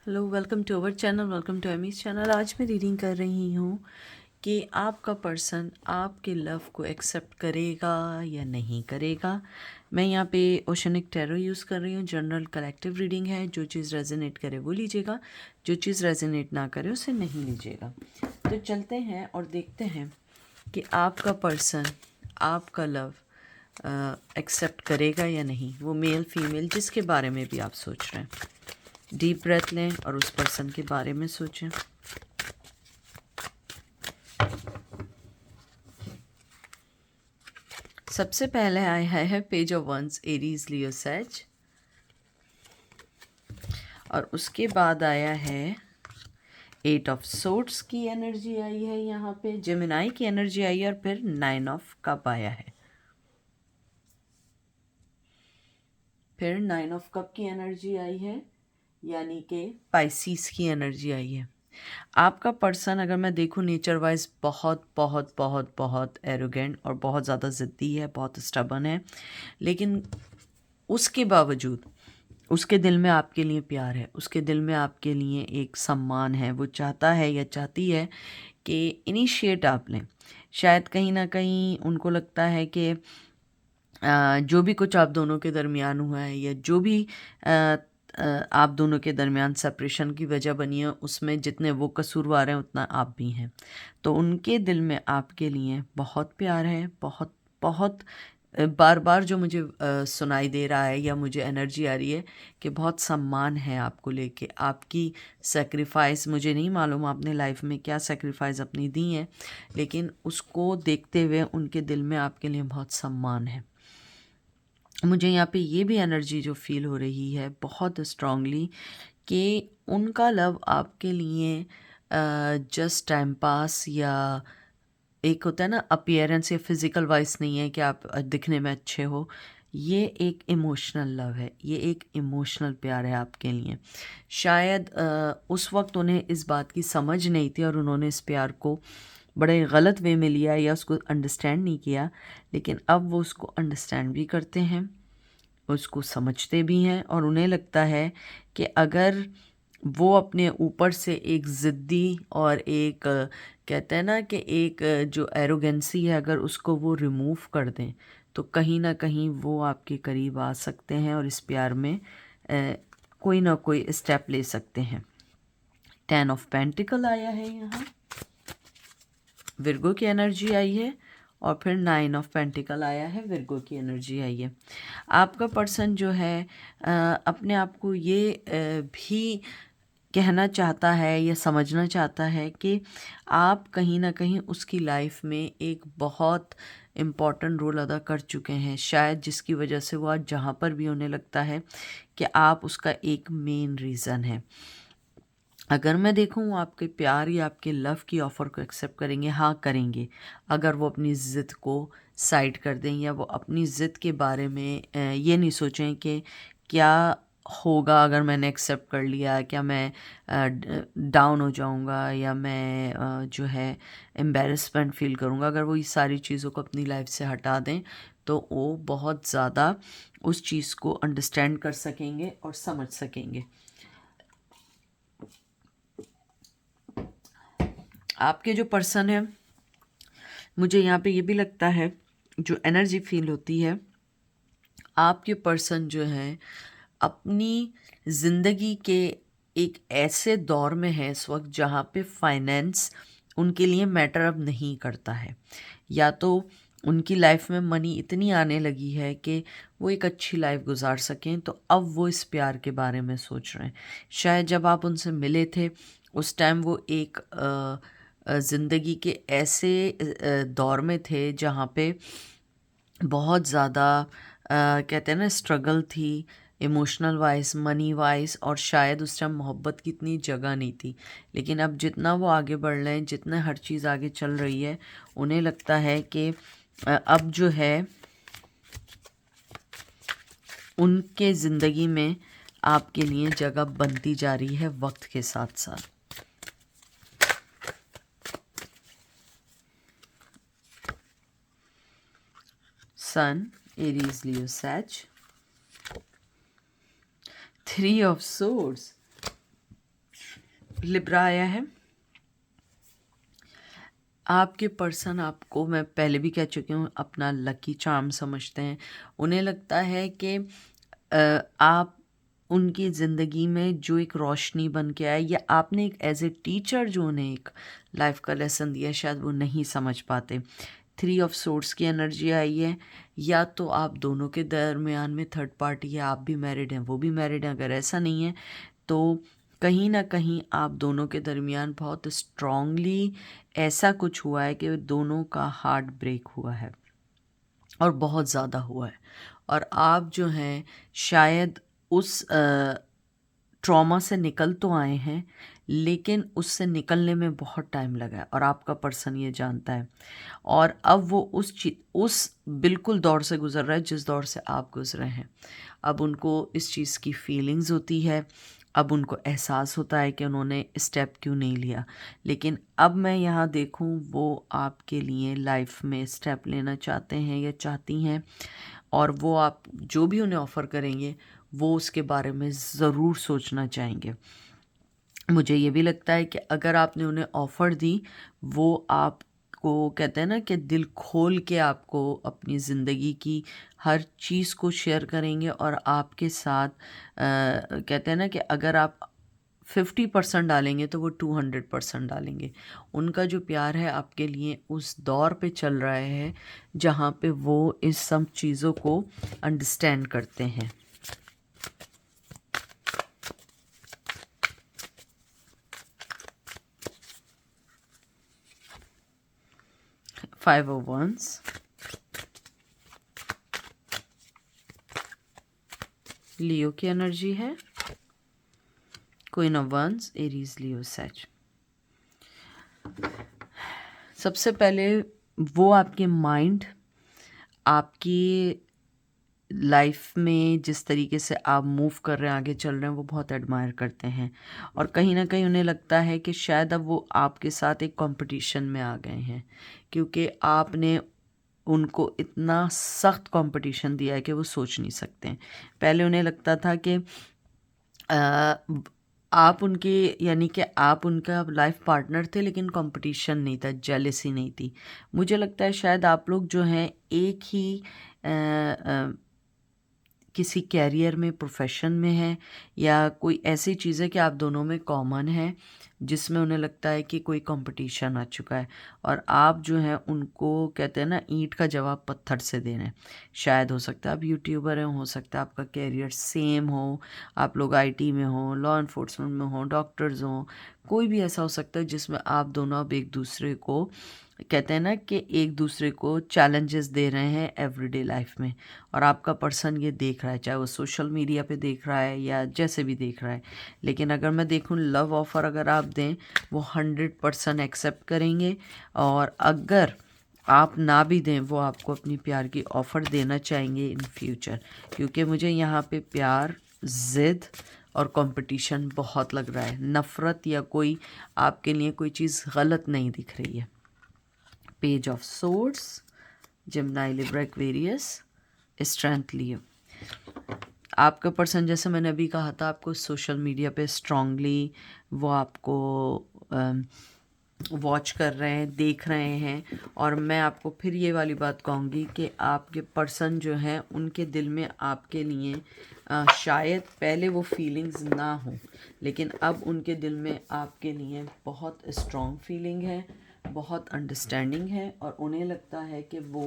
Hello, welcome to our channel, welcome to Amy's channel. आज मैं reading कर रही हूँ कि आपका पर्सन आपके लव को एक्सेप्ट करेगा या नहीं करेगा। मैं यहाँ पे ओशनिक टैरो यूज़ कर रही हूँ। जनरल कलेक्टिव रीडिंग है। जो चीज़ रेजोनेट करे वो लीजिएगा, जो चीज़ रेजोनेट ना करे उसे नहीं लीजिएगा। तो चलते हैं और देखते हैं कि आपका पर्सन आपका लव एक्सेप्ट करेगा या नहीं। वो मेल फीमेल जिसके बारे में भी आप सोच रहे हैं। डीप ब्रेथ लें और उस पर्सन के बारे में सोचें। सबसे पहले आया है पेज ऑफ वंस, एरीज, लियो, सैज। और उसके बाद आया है एट ऑफ सोर्ड्स की एनर्जी आई है, यहाँ पे जेमिनाई की एनर्जी आई है। और फिर 9 ऑफ कप आया है। फिर 9 ऑफ कप की एनर्जी आई है, यानी कि पाइसिस की एनर्जी आई है। आपका पर्सन अगर मैं देखूँ नेचर वाइज बहुत बहुत बहुत बहुत एरोगेंट और बहुत ज़्यादा ज़िद्दी है, बहुत स्टबन है। लेकिन उसके बावजूद उसके दिल में आपके लिए प्यार है, उसके दिल में आपके लिए एक सम्मान है। वो चाहता है या चाहती है कि इनिशिएट आप लें। शायद कहीं ना कहीं उनको लगता है कि जो भी कुछ आप दोनों के दरमियान हुआ है या जो भी आप दोनों के दरमियान सेपरेशन की वजह बनी है, उसमें जितने वो कसूरवार हैं उतना आप भी हैं। तो उनके दिल में आपके लिए बहुत प्यार है, बहुत बहुत बार बार जो मुझे सुनाई दे रहा है या मुझे एनर्जी आ रही है कि बहुत सम्मान है आपको लेके। आपकी सेक्रीफाइस, मुझे नहीं मालूम आपने लाइफ में क्या सेक्रीफाइस अपनी दी है, लेकिन उसको देखते हुए उनके दिल में आपके लिए बहुत सम्मान है। मुझे यहाँ पे ये भी एनर्जी जो फील हो रही है बहुत स्ट्रांगली कि उनका लव आपके लिए जस्ट टाइम पास या एक होता है ना अपीयरेंस या फिजिकल वाइज नहीं है कि आप दिखने में अच्छे हो। ये एक इमोशनल लव है, ये एक इमोशनल प्यार है आपके लिए। शायद उस वक्त उन्हें इस बात की समझ नहीं थी और उन्होंने इस प्यार को बड़े गलत वे में लिया या उसको अंडरस्टैंड नहीं किया, लेकिन अब वो उसको अंडरस्टैंड भी करते हैं, उसको समझते भी हैं। और उन्हें लगता है कि अगर वो अपने ऊपर से एक ज़िद्दी और एक कहते हैं ना कि एक जो एरोगेंसी है, अगर उसको वो रिमूव कर दें तो कहीं ना कहीं वो आपके करीब आ सकते हैं और इस प्यार में कोई ना कोई स्टेप ले सकते हैं। 10 ऑफ पेंटिकल आया है यहाँ, विर्गो की एनर्जी आई है। और फिर 9 ऑफ पेंटिकल आया है, विर्गो की एनर्जी आई है। आपका पर्सन जो है अपने आप को ये भी कहना चाहता है या समझना चाहता है कि आप कहीं ना कहीं उसकी लाइफ में एक बहुत इम्पॉर्टेंट रोल अदा कर चुके हैं, शायद जिसकी वजह से वो आज जहाँ पर भी उन्हें लगता है कि आप उसका एक मेन रीज़न है। अगर मैं देखूँ वो आपके प्यार या आपके लव की ऑफ़र को एक्सेप्ट करेंगे, हाँ करेंगे, अगर वो अपनी ज़िद को साइड कर दें या वो अपनी ज़िद के बारे में ये नहीं सोचें कि क्या होगा अगर मैंने एक्सेप्ट कर लिया, क्या मैं डाउन हो जाऊंगा या मैं जो है एम्बेरसमेंट फील करूंगा। अगर वो ये सारी चीज़ों को अपनी लाइफ से हटा दें तो वो बहुत ज़्यादा उस चीज़ को अंडरस्टैंड कर सकेंगे और समझ सकेंगे। आपके जो पर्सन है, मुझे यहाँ पे ये भी लगता है, जो एनर्जी फील होती है, आपके पर्सन जो है अपनी ज़िंदगी के एक ऐसे दौर में है इस वक्त जहाँ पे फाइनेंस उनके लिए मैटर अब नहीं करता है। या तो उनकी लाइफ में मनी इतनी आने लगी है कि वो एक अच्छी लाइफ गुजार सकें, तो अब वो इस प्यार के बारे में सोच रहे हैं। शायद जब आप उनसे मिले थे उस टाइम वो एक ज़िंदगी के ऐसे दौर में थे जहाँ पे बहुत ज़्यादा कहते हैं ना स्ट्रगल थी, इमोशनल वाइज, मनी वाइज, और शायद उस टाइम मोहब्बत की इतनी जगह नहीं थी। लेकिन अब जितना वो आगे बढ़ रहे हैं, जितना हर चीज़ आगे चल रही है, उन्हें लगता है कि अब जो है उनके ज़िंदगी में आपके लिए जगह बनती जा रही है वक्त के साथ साथ। सन, एरीज, लियो, सैज, 3 ऑफ सोर्ड्स, लिब्रा आया है। आपके पर्सन आपको, मैं पहले भी कह चुकी हूँ, अपना लकी चार्म समझते हैं। उन्हें लगता है कि आप उनकी ज़िंदगी में जो एक रोशनी बन के आए, या आपने एक एज ए टीचर जो उन्हें एक लाइफ का लेसन दिया, शायद वो नहीं समझ पाते। 3 ऑफ सोर्ड्स की एनर्जी आई है। या तो आप दोनों के दरमियान में थर्ड पार्टी है, आप भी मैरिड हैं, वो भी मैरिड हैं। अगर ऐसा नहीं है तो कहीं ना कहीं आप दोनों के दरमियान बहुत स्ट्रांगली ऐसा कुछ हुआ है कि दोनों का हार्ट ब्रेक हुआ है, और बहुत ज़्यादा हुआ है। और आप जो हैं शायद उस ट्रॉमा से निकल तो आए हैं, लेकिन उससे निकलने में बहुत टाइम लगा है, और आपका पर्सन ये जानता है। और अब वो उस बिल्कुल दौर से गुज़र रहा है जिस दौर से आप गुज़रे हैं। अब उनको इस चीज़ की फीलिंग्स होती है, अब उनको एहसास होता है कि उन्होंने स्टेप क्यों नहीं लिया। लेकिन अब मैं यहाँ देखूँ, वो आपके लिए लाइफ में स्टेप लेना चाहते हैं या चाहती हैं, और वो आप जो भी उन्हें ऑफ़र करेंगे वो उसके बारे में ज़रूर सोचना चाहेंगे। मुझे ये भी लगता है कि अगर आपने उन्हें ऑफ़र दी, वो आपको, कहते हैं ना कि दिल खोल के आपको अपनी ज़िंदगी की हर चीज़ को शेयर करेंगे, और आपके साथ कहते हैं ना कि अगर आप 50% डालेंगे तो वो 200% डालेंगे। उनका जो प्यार है आपके लिए उस दौर पे चल रहा है जहाँ पे वो इस सब चीज़ों को अंडरस्टैंड करते हैं। 5 of Wands, लियो की एनर्जी है, क्वीन ऑफ वंस, एरीज, लियो, सैज। सबसे पहले वो आपके माइंड, आपकी लाइफ में जिस तरीके से आप मूव कर रहे हैं, आगे चल रहे हैं, वो बहुत एडमायर करते हैं। और कहीं ना कहीं उन्हें लगता है कि शायद अब वो आपके साथ एक कंपटीशन में आ गए हैं, क्योंकि आपने उनको इतना सख्त कंपटीशन दिया है कि वो सोच नहीं सकते हैं। पहले उन्हें लगता था कि आप उनके, यानी कि आप उनका लाइफ पार्टनर थे, लेकिन कंपटीशन नहीं था, जेलसी नहीं थी। मुझे लगता है शायद आप लोग जो हैं एक ही किसी कैरियर में, प्रोफेशन में हैं, या कोई ऐसी चीज़ है कि आप दोनों में कॉमन है, जिसमें उन्हें लगता है कि कोई कंपटीशन आ चुका है, और आप जो हैं उनको, कहते हैं ना, ईंट का जवाब पत्थर से दे रहे हैं। शायद हो सकता है आप यूट्यूबर हैं, हो सकता है आपका कैरियर सेम हो, आप लोग आईटी में हो, लॉ इन्फोर्समेंट में हो, डॉक्टर्स हों, कोई भी ऐसा हो सकता है जिसमें आप दोनों अब एक दूसरे को, कहते हैं ना कि एक दूसरे को चैलेंजेस दे रहे हैं एवरीडे लाइफ में, और आपका पर्सन ये देख रहा है, चाहे वो सोशल मीडिया पे देख रहा है या जैसे भी देख रहा है। लेकिन अगर मैं देखूं, लव ऑफ़र अगर आप दें, वो 100% एक्सेप्ट करेंगे, और अगर आप ना भी दें, वो आपको अपनी प्यार की ऑफ़र देना चाहेंगे इन फ्यूचर, क्योंकि मुझे यहाँ पे प्यार, ज़िद और कंपटीशन बहुत लग रहा है। नफ़रत या कोई आपके लिए कोई चीज़ गलत नहीं दिख रही है। Page of swords, Gemini, Libra, Aquarius, strength, Leo. आपका पर्सन, जैसे मैंने अभी कहा था, आपको सोशल मीडिया पे स्ट्रांगली वो आपको वॉच कर रहे हैं, देख रहे हैं। और मैं आपको फिर ये वाली बात कहूँगी कि आपके पर्सन जो हैं उनके दिल में आपके लिए शायद पहले वो फीलिंग्स ना हो, लेकिन अब उनके दिल में आपके लिए बहुत स्ट्रॉन्ग फीलिंग है, बहुत अंडरस्टैंडिंग है, और उन्हें लगता है कि वो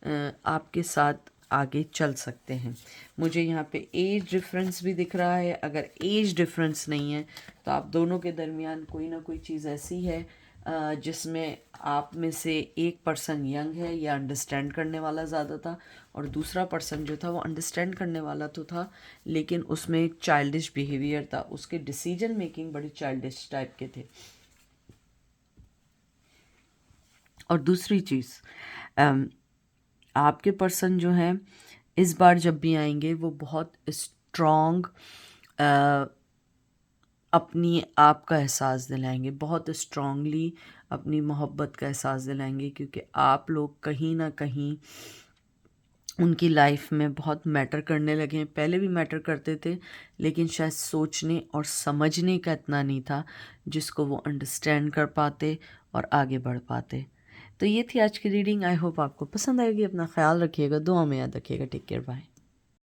आपके साथ आगे चल सकते हैं। मुझे यहाँ पे एज डिफरेंस भी दिख रहा है। अगर एज डिफरेंस नहीं है तो आप दोनों के दरमियान कोई ना कोई चीज़ ऐसी है जिसमें आप में से एक पर्सन यंग है या अंडरस्टैंड करने वाला ज़्यादा था, और दूसरा पर्सन जो था वो अंडरस्टैंड करने वाला तो था, लेकिन उसमें एक चाइल्डिश बिहेवियर था, उसके डिसीजन मेकिंग बड़े चाइल्डिश टाइप के थे। और दूसरी चीज़, आपके पर्सन जो हैं इस बार जब भी आएंगे, वो बहुत स्ट्रॉन्ग अपनी आप का एहसास दिलाएंगे, बहुत स्ट्रांगली अपनी मोहब्बत का एहसास दिलाएंगे, क्योंकि आप लोग कहीं ना कहीं उनकी लाइफ में बहुत मैटर करने लगे हैं। पहले भी मैटर करते थे, लेकिन शायद सोचने और समझने का इतना नहीं था जिसको वो अंडरस्टैंड कर पाते और आगे बढ़ पाते। तो ये थी आज की रीडिंग। आई होप आपको पसंद आएगी। अपना ख्याल रखिएगा, दुआ में याद रखिएगा। Take care, bye.